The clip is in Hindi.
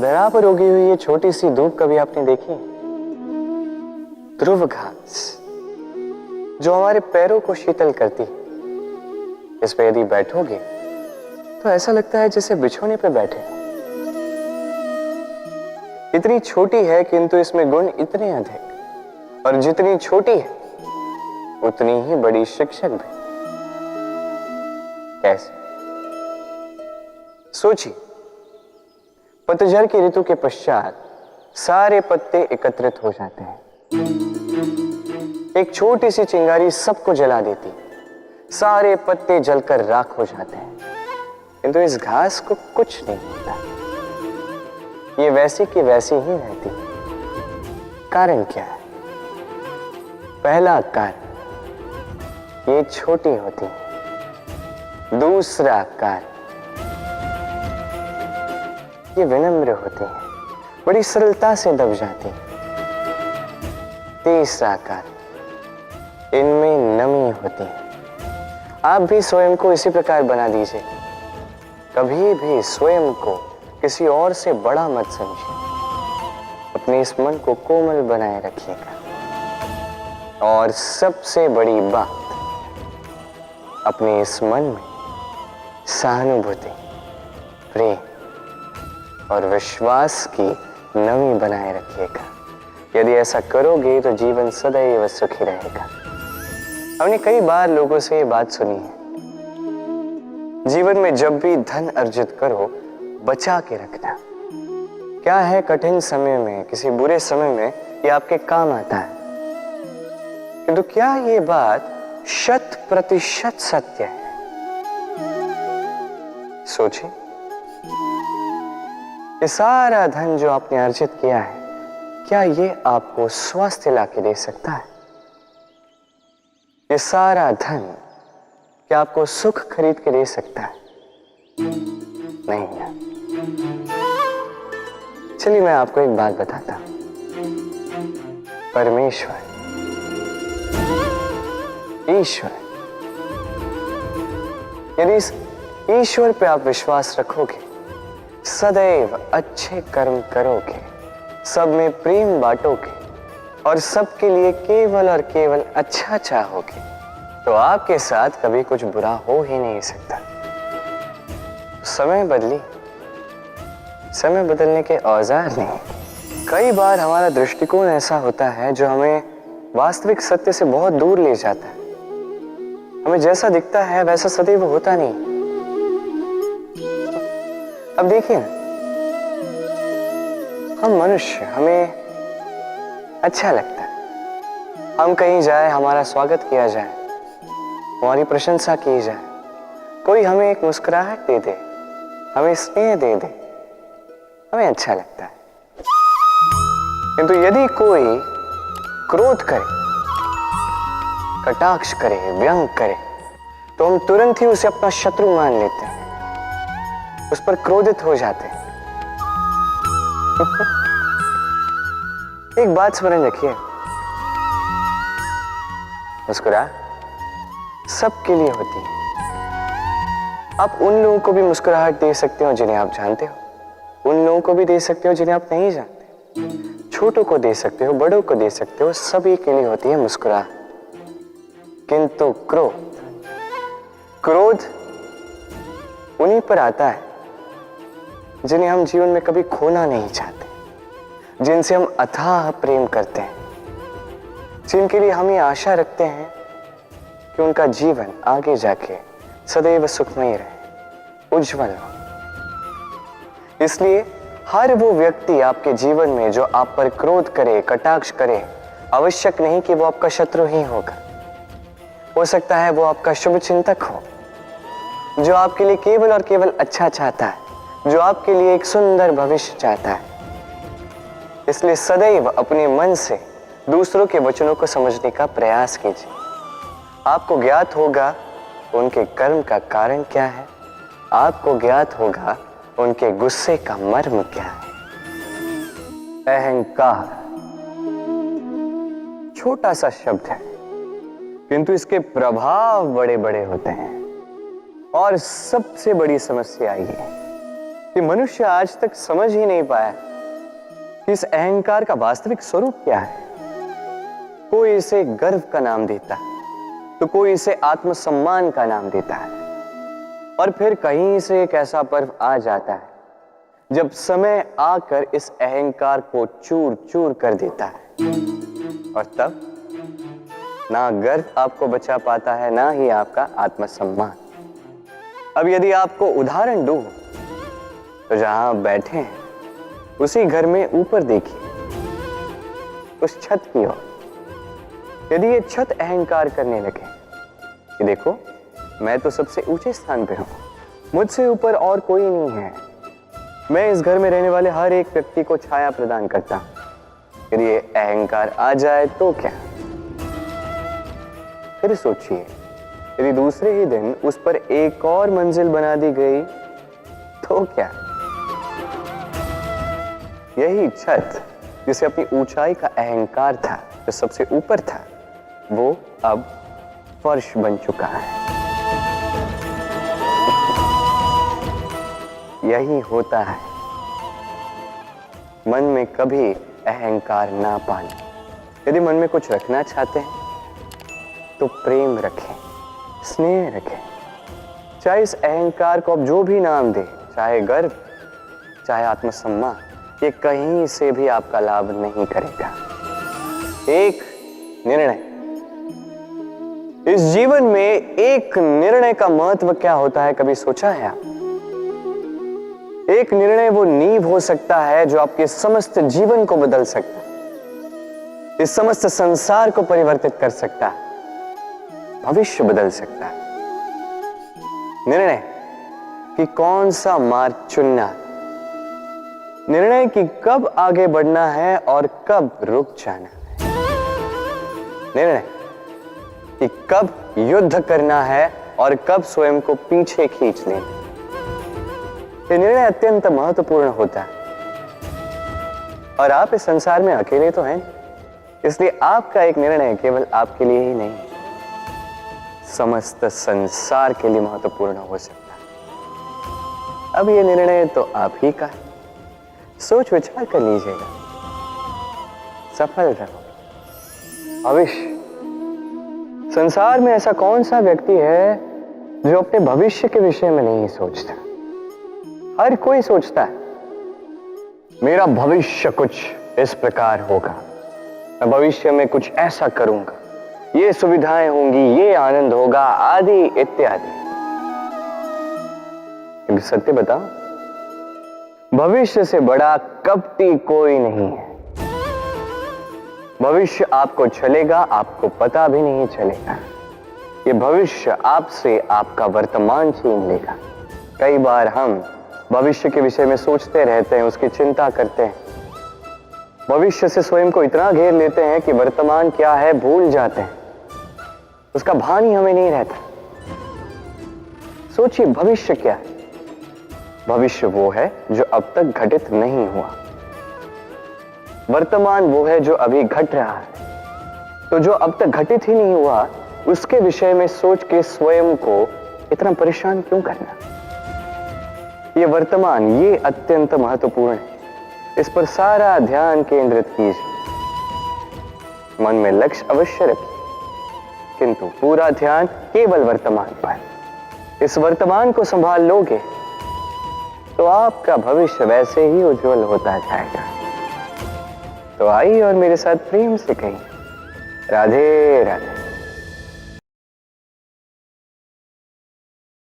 धरा पर उगी हुई ये छोटी सी धूप कभी आपने देखी? ध्रुव घास जो हमारे पैरों को शीतल करती है, इस पे यदि बैठोगे तो ऐसा लगता है जैसे बिछोने पे बैठे हो। इतनी छोटी है किंतु इसमें गुण इतने अधिक, और जितनी छोटी है उतनी ही बड़ी शिक्षक भी। कैसे? सोचिए, पतझड़ की ऋतु के पश्चात सारे पत्ते एकत्रित हो जाते हैं। एक छोटी सी चिंगारी सबको जला देती, सारे पत्ते जलकर राख हो जाते हैं, किंतु इस घास को कुछ नहीं होता। ये वैसी की वैसी ही रहती है। कारण क्या है? पहला कारण, ये छोटी होती है। दूसरा कारण, ये विनम्र होती है, बड़ी सरलता से दब जाती है। तीसरा कारण, इनमें नमी होती है। आप भी स्वयं को इसी प्रकार बना दीजिए। कभी भी स्वयं को किसी और से बड़ा मत समझिए। अपने इस मन को कोमल बनाए रखिएगा। और सबसे बड़ी बात, अपने इस मन में सहानुभूति, प्रेम और विश्वास की नमी बनाए रखिएगा। यदि ऐसा करोगे तो जीवन सदैव सुखी रहेगा। हमने कई बार लोगों से ये बात सुनी है, जीवन में जब भी धन अर्जित करो बचा के रखना। क्या है, कठिन समय में, किसी बुरे समय में ये आपके काम आता है। किंतु क्या ये बात 100% सत्य है? सोचिए, ये सारा धन जो आपने अर्जित किया है, क्या ये आपको स्वास्थ्य लाके दे सकता है? ये सारा धन क्या आपको सुख खरीद के दे सकता है? नहीं ना। चलिए मैं आपको एक बात बताता हूं। परमेश्वर, ईश्वर, यदि इस ईश्वर पे आप विश्वास रखोगे, सदैव अच्छे कर्म करोगे, सब में प्रेम बांटोगे और सबके लिए केवल और केवल अच्छा चाहोगे, तो आपके साथ कभी कुछ बुरा हो ही नहीं सकता। समय बदली, समय बदलने के औजार नहीं। कई बार हमारा दृष्टिकोण ऐसा होता है जो हमें वास्तविक सत्य से बहुत दूर ले जाता है। हमें जैसा दिखता है वैसा सदैव होता नहीं। अब देखिए, हम मनुष्य, हमें अच्छा लगता है हम कहीं जाए, हमारा स्वागत किया जाए, हमारी प्रशंसा की जाए, कोई हमें एक मुस्कुराहट दे दे, हमें स्नेह दे दे, हमें अच्छा लगता है। किंतु यदि कोई क्रोध करे, कटाक्ष करे, व्यंग करे, तो हम तुरंत ही उसे अपना शत्रु मान लेते हैं, उस पर क्रोधित हो जाते हैं। एक बात स्मरण रखिए, मुस्कुराहट सबके लिए होती है। आप उन लोगों को भी मुस्कुराहट दे सकते हो जिन्हें आप जानते हो, उन लोगों को भी दे सकते हो जिन्हें आप नहीं जानते, छोटों को दे सकते हो, बड़ों को दे सकते हो, सभी के लिए होती है मुस्कुराहट। किंतु क्रोध उन्हीं पर आता है जिन्हें हम जीवन में कभी खोना नहीं चाहते, जिनसे हम अथाह प्रेम करते हैं, जिनके लिए हम ये आशा रखते हैं कि उनका जीवन आगे जाके सदैव सुखमय रहे, उज्जवल हो। इसलिए हर वो व्यक्ति आपके जीवन में जो आप पर क्रोध करे, कटाक्ष करे, आवश्यक नहीं कि वो आपका शत्रु ही होगा। हो सकता है वो आपका शुभ चिंतक हो, जो आपके लिए केवल और केवल अच्छा चाहता है, जो आपके लिए एक सुंदर भविष्य चाहता है। इसलिए सदैव अपने मन से दूसरों के वचनों को समझने का प्रयास कीजिए। आपको ज्ञात होगा उनके कर्म का कारण क्या है, आपको ज्ञात होगा उनके गुस्से का मर्म क्या है। अहंकार छोटा सा शब्द है, किंतु इसके प्रभाव बड़े बड़े होते हैं। और सबसे बड़ी समस्या ये है कि मनुष्य आज तक समझ ही नहीं पाया कि इस अहंकार का वास्तविक स्वरूप क्या है। कोई इसे गर्व का नाम देता है, तो कोई इसे आत्मसम्मान का नाम देता है, और फिर कहीं से एक ऐसा पर्व आ जाता है जब समय आकर इस अहंकार को चूर चूर कर देता है, और तब ना गर्व आपको बचा पाता है, ना ही आपका आत्मसम्मान। अब यदि आपको उदाहरण दूं, तो जहां आप बैठे हैं उसी घर में ऊपर देखिए, उस छत की ओर। यदि ये छत अहंकार करने लगे कि देखो मैं तो सबसे ऊंचे स्थान पे हूं, मुझसे ऊपर और कोई नहीं है, मैं इस घर में रहने वाले हर एक व्यक्ति को छाया प्रदान करता हूं, यदि ये अहंकार आ जाए तो क्या? फिर सोचिए, यदि दूसरे ही दिन उस पर एक और मंजिल बना दी गई तो क्या? यही छत जिसे अपनी ऊंचाई का अहंकार था, जो सबसे ऊपर था, वो अब फर्श बन चुका है। यही होता है मन में कभी अहंकार ना पाना। यदि मन में कुछ रखना चाहते हैं तो प्रेम रखें, स्नेह रखें। चाहे इस अहंकार को आप जो भी नाम दे, चाहे गर्व, चाहे आत्मसम्मान, ये कहीं से भी आपका लाभ नहीं करेगा। एक निर्णय, इस जीवन में एक निर्णय का महत्व क्या होता है, कभी सोचा है आप? एक निर्णय वो नींव हो सकता है जो आपके समस्त जीवन को बदल सकता है, इस समस्त संसार को परिवर्तित कर सकता है, भविष्य बदल सकता है। निर्णय कि कौन सा मार्ग चुनना, निर्णय कि कब आगे बढ़ना है और कब रुक जाना है, निर्णय कि कब युद्ध करना है और कब स्वयं को पीछे खींच लेना। ये निर्णय अत्यंत महत्वपूर्ण होता है, और आप इस संसार में अकेले तो हैं, इसलिए आपका एक निर्णय केवल आपके लिए ही नहीं, समस्त संसार के लिए महत्वपूर्ण हो सकता है। अब ये निर्णय तो आप ही का है, सोच विचार कर लीजिएगा, सफल रहो। भविष्य, संसार में ऐसा कौन सा व्यक्ति है जो अपने भविष्य के विषय में नहीं सोचता? हर कोई सोचता है मेरा भविष्य कुछ इस प्रकार होगा, मैं भविष्य में कुछ ऐसा करूंगा, ये सुविधाएं होंगी, ये आनंद होगा, आदि इत्यादि। सत्य बताओ, भविष्य से बड़ा कपटी कोई नहीं है। भविष्य आपको चलेगा, आपको पता भी नहीं चलेगा। ये भविष्य आपसे आपका वर्तमान छीन लेगा। कई बार हम भविष्य के विषय में सोचते रहते हैं, उसकी चिंता करते हैं, भविष्य से स्वयं को इतना घेर लेते हैं कि वर्तमान क्या है भूल जाते हैं, उसका भान ही हमें नहीं रहता। सोचिए, भविष्य क्या है? भविष्य वो है जो अब तक घटित नहीं हुआ, वर्तमान वो है जो अभी घट रहा है। तो जो अब तक घटित ही नहीं हुआ, उसके विषय में सोच के स्वयं को इतना परेशान क्यों करना? ये वर्तमान, ये अत्यंत महत्वपूर्ण है, इस पर सारा ध्यान केंद्रित कीजिए। मन में लक्ष्य अवश्य रखिए, किंतु पूरा ध्यान केवल वर्तमान पर। इस वर्तमान को संभाल लोगे तो आपका भविष्य वैसे ही उज्जवल होता जाएगा। तो आइए और मेरे साथ प्रेम से कहिए, राधे राधे।